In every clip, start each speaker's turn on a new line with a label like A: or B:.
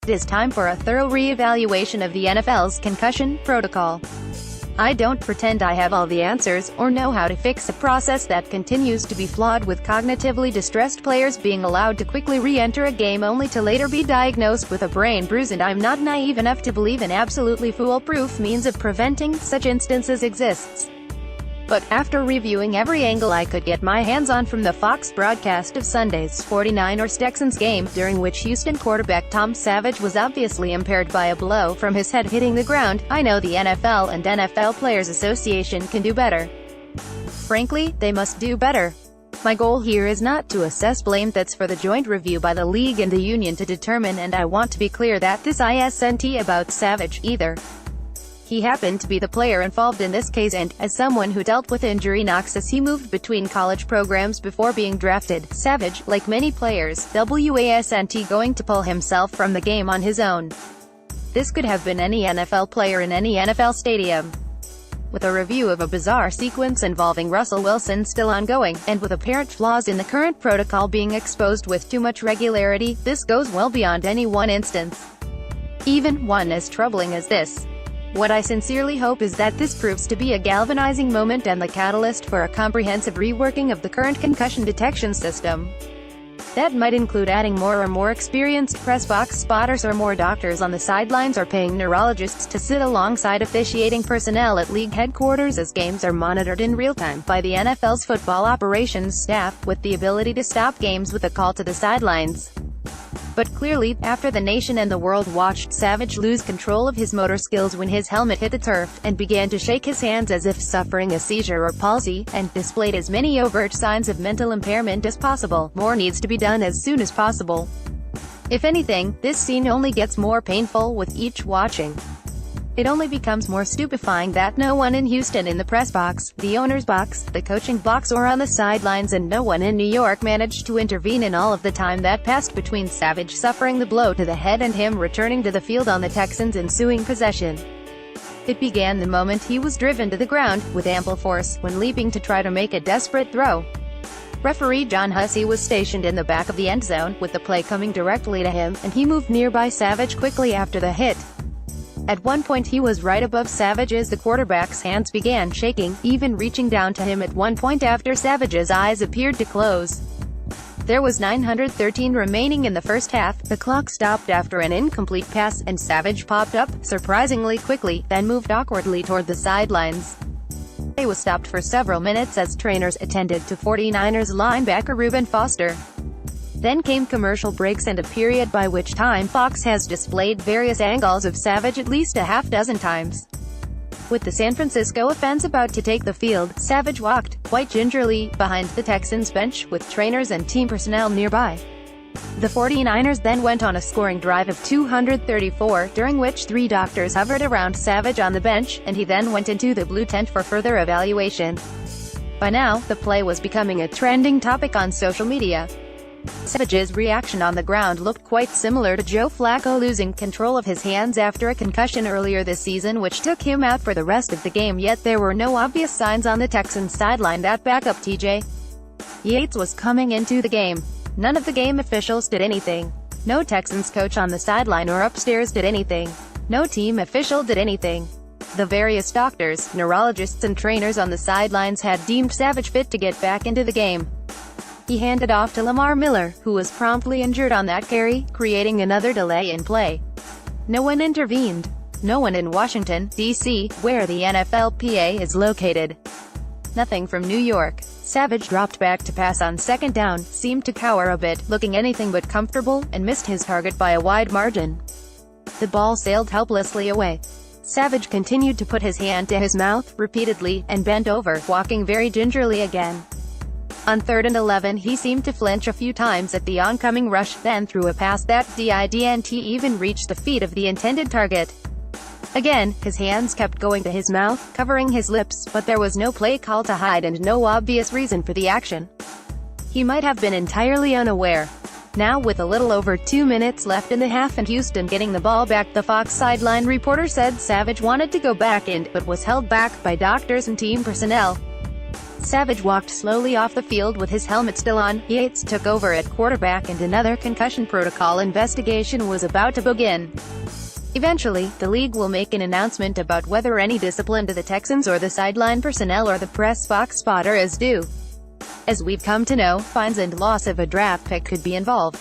A: It is time for a thorough re-evaluation of the NFL's concussion protocol. I don't pretend I have all the answers, or know how to fix a process that continues to be flawed, with cognitively distressed players being allowed to quickly re-enter a game only to later be diagnosed with a brain bruise, and I'm not naive enough to believe an absolutely foolproof means of preventing such instances exists. But after reviewing every angle I could get my hands on from the Fox broadcast of Sunday's 49ers-Texans game, during which Houston quarterback Tom Savage was obviously impaired by a blow from his head hitting the ground, I know the NFL and NFL Players Association can do better. Frankly, they must do better. My goal here is not to assess blame. That's for the joint review by the league and the union to determine, and I want to be clear that this isn't about Savage either. He happened to be the player involved in this case, and, as someone who dealt with injury knocks as he moved between college programs before being drafted, Savage, like many players, wasn't going to pull himself from the game on his own. This could have been any NFL player in any NFL stadium. With a review of a bizarre sequence involving Russell Wilson still ongoing, and with apparent flaws in the current protocol being exposed with too much regularity, this goes well beyond any one instance. Even one as troubling as this. What I sincerely hope is that this proves to be a galvanizing moment and the catalyst for a comprehensive reworking of the current concussion detection system. That might include adding more experienced press box spotters, or more doctors on the sidelines, or paying neurologists to sit alongside officiating personnel at league headquarters as games are monitored in real time by the NFL's football operations staff, with the ability to stop games with a call to the sidelines. But clearly, after the nation and the world watched Savage lose control of his motor skills when his helmet hit the turf, and began to shake his hands as if suffering a seizure or palsy, and displayed as many overt signs of mental impairment as possible, more needs to be done as soon as possible. If anything, this scene only gets more painful with each watching. It only becomes more stupefying that no one in Houston, in the press box, the owner's box, the coaching box, or on the sidelines, and no one in New York managed to intervene in all of the time that passed between Savage suffering the blow to the head and him returning to the field on the Texans' ensuing possession. It began the moment he was driven to the ground, with ample force, when leaping to try to make a desperate throw. Referee John Hussey was stationed in the back of the end zone, with the play coming directly to him, and he moved nearby Savage quickly after the hit. At one point he was right above Savage as the quarterback's hands began shaking, even reaching down to him at one point after Savage's eyes appeared to close. There was 9:13 remaining in the first half, the clock stopped after an incomplete pass, and Savage popped up, surprisingly quickly, then moved awkwardly toward the sidelines. He was stopped for several minutes as trainers attended to 49ers linebacker Reuben Foster. Then came commercial breaks and a period by which time Fox has displayed various angles of Savage at least a half dozen times. With the San Francisco offense about to take the field, Savage walked, quite gingerly, behind the Texans bench, with trainers and team personnel nearby. The 49ers then went on a scoring drive of 234, during which 3 doctors hovered around Savage on the bench, and he then went into the blue tent for further evaluation. By now, the play was becoming a trending topic on social media. Savage's reaction on the ground looked quite similar to Joe Flacco losing control of his hands after a concussion earlier this season, which took him out for the rest of the game, yet there were no obvious signs on the Texans sideline that backup TJ Yates was coming into the game. None of the game officials did anything. No Texans coach on the sideline or upstairs did anything. No team official did anything. The various doctors, neurologists and trainers on the sidelines had deemed Savage fit to get back into the game. He handed off to Lamar Miller, who was promptly injured on that carry, creating another delay in play. No one intervened. No one in Washington, D.C., where the NFLPA is located. Nothing from New York. Savage dropped back to pass on second down, seemed to cower a bit, looking anything but comfortable, and missed his target by a wide margin. The ball sailed helplessly away. Savage continued to put his hand to his mouth, repeatedly, and bent over, walking very gingerly again. On 3rd and 11 he seemed to flinch a few times at the oncoming rush, then threw a pass that didn't even reach the feet of the intended target. Again, his hands kept going to his mouth, covering his lips, but there was no play call to hide and no obvious reason for the action. He might have been entirely unaware. Now, with a little over 2 minutes left in the half and Houston getting the ball back, the Fox sideline reporter said Savage wanted to go back in, but was held back by doctors and team personnel. Savage walked slowly off the field with his helmet still on. Yates took over at quarterback and another concussion protocol investigation was about to begin. Eventually, the league will make an announcement about whether any discipline to the Texans or the sideline personnel or the press box spotter is due. As we've come to know, fines and loss of a draft pick could be involved.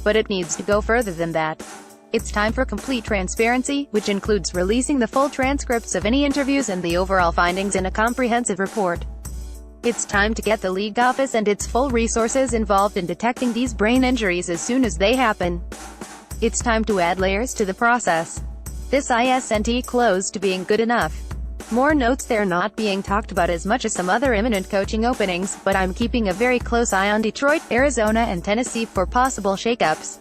A: But it needs to go further than that. It's time for complete transparency, which includes releasing the full transcripts of any interviews and the overall findings in a comprehensive report. It's time to get the league office and its full resources involved in detecting these brain injuries as soon as they happen. It's time to add layers to the process. This isn't close to being good enough. More notes: they're not being talked about as much as some other imminent coaching openings, but I'm keeping a very close eye on Detroit, Arizona and Tennessee for possible shakeups.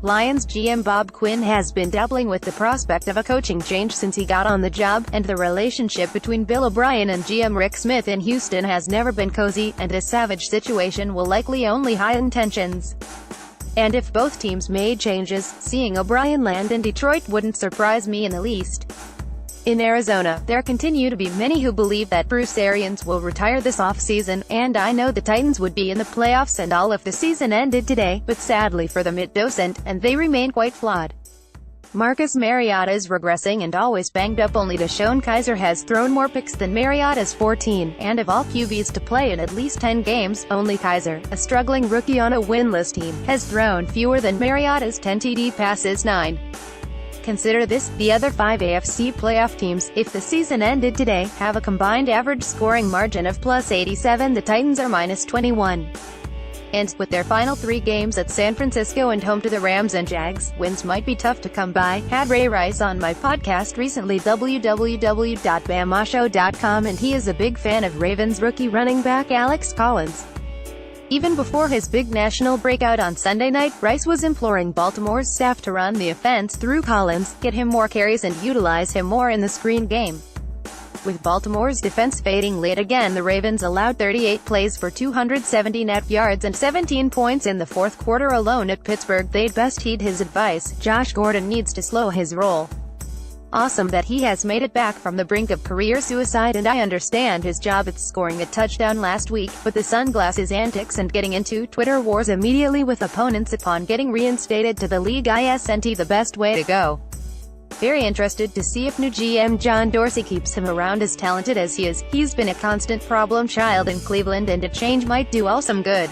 A: Lions GM Bob Quinn has been dabbling with the prospect of a coaching change since he got on the job, and the relationship between Bill O'Brien and GM Rick Smith in Houston has never been cozy, and a Savage situation will likely only heighten tensions. And if both teams made changes, seeing O'Brien land in Detroit wouldn't surprise me in the least. In Arizona, there continue to be many who believe that Bruce Arians will retire this offseason, and I know the Titans would be in the playoffs and all if the season ended today, but sadly for them it doesn't, and they remain quite flawed. Marcus Mariota's regressing and always banged up. Only Deshaun Kaiser has thrown more picks than Mariota's 14, and of all QBs to play in at least 10 games, only Kaiser, a struggling rookie on a winless team, has thrown fewer than Mariota's 10 TD passes 9. Consider this: the other 5 AFC playoff teams, if the season ended today, have a combined average scoring margin of plus 87. The Titans are minus 21. And, with their final 3 games at San Francisco and home to the Rams and Jags, wins might be tough to come by. Had Ray Rice on my podcast recently, www.bamashow.com, and he is a big fan of Ravens rookie running back Alex Collins. Even before his big national breakout on Sunday night, Rice was imploring Baltimore's staff to run the offense through Collins, get him more carries and utilize him more in the screen game. With Baltimore's defense fading late again, the Ravens allowed 38 plays for 270 net yards and 17 points in the fourth quarter alone at Pittsburgh. They'd best heed his advice. Josh Gordon needs to slow his roll. Awesome that he has made it back from the brink of career suicide, and I understand his job at scoring a touchdown last week, but the sunglasses antics and getting into Twitter wars immediately with opponents upon getting reinstated to the league isn't the best way to go. Very interested to see if new GM John Dorsey keeps him around as talented as he is. He's been a constant problem child in Cleveland, and a change might do all some good.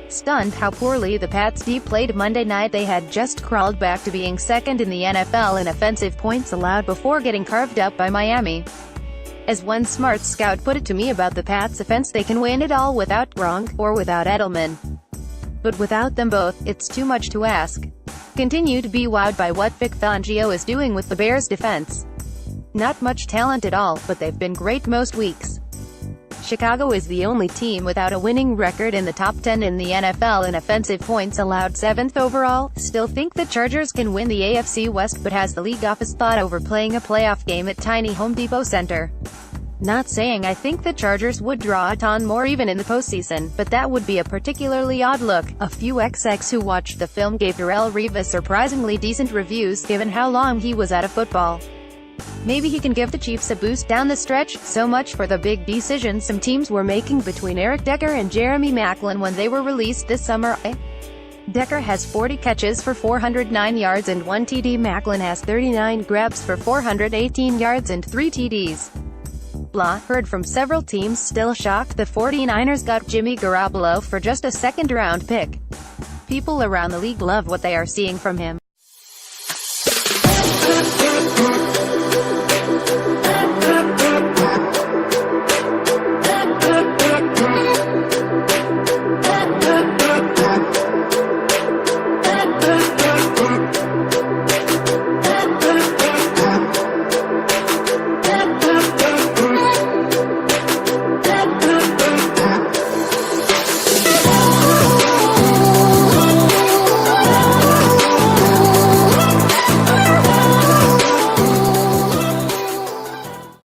A: Stunned how poorly the Pats D played Monday night. They had just crawled back to being second in the NFL in offensive points allowed before getting carved up by Miami. As one smart scout put it to me about the Pats offense, they can win it all without Gronk, or without Edelman. But without them both, it's too much to ask. Continue to be wowed by what Vic Fangio is doing with the Bears' defense. Not much talent at all, but they've been great most weeks. Chicago is the only team without a winning record in the top 10 in the NFL in offensive points allowed, 7th overall. Still think the Chargers can win the AFC West, but has the league office thought over playing a playoff game at tiny Home Depot Center? Not saying I think the Chargers would draw a ton more even in the postseason, but that would be a particularly odd look. A few XX who watched the film gave Darrelle Revis surprisingly decent reviews given how long he was out of football. Maybe he can give the Chiefs a boost down the stretch. So much for the big decisions some teams were making between Eric Decker and Jeremy Maclin when they were released this summer. Decker has 40 catches for 409 yards and 1 TD. Maclin has 39 grabs for 418 yards and 3 TDs. Blah, heard from several teams still shocked the 49ers got Jimmy Garoppolo for just a second-round pick. People around the league love what they are seeing from him.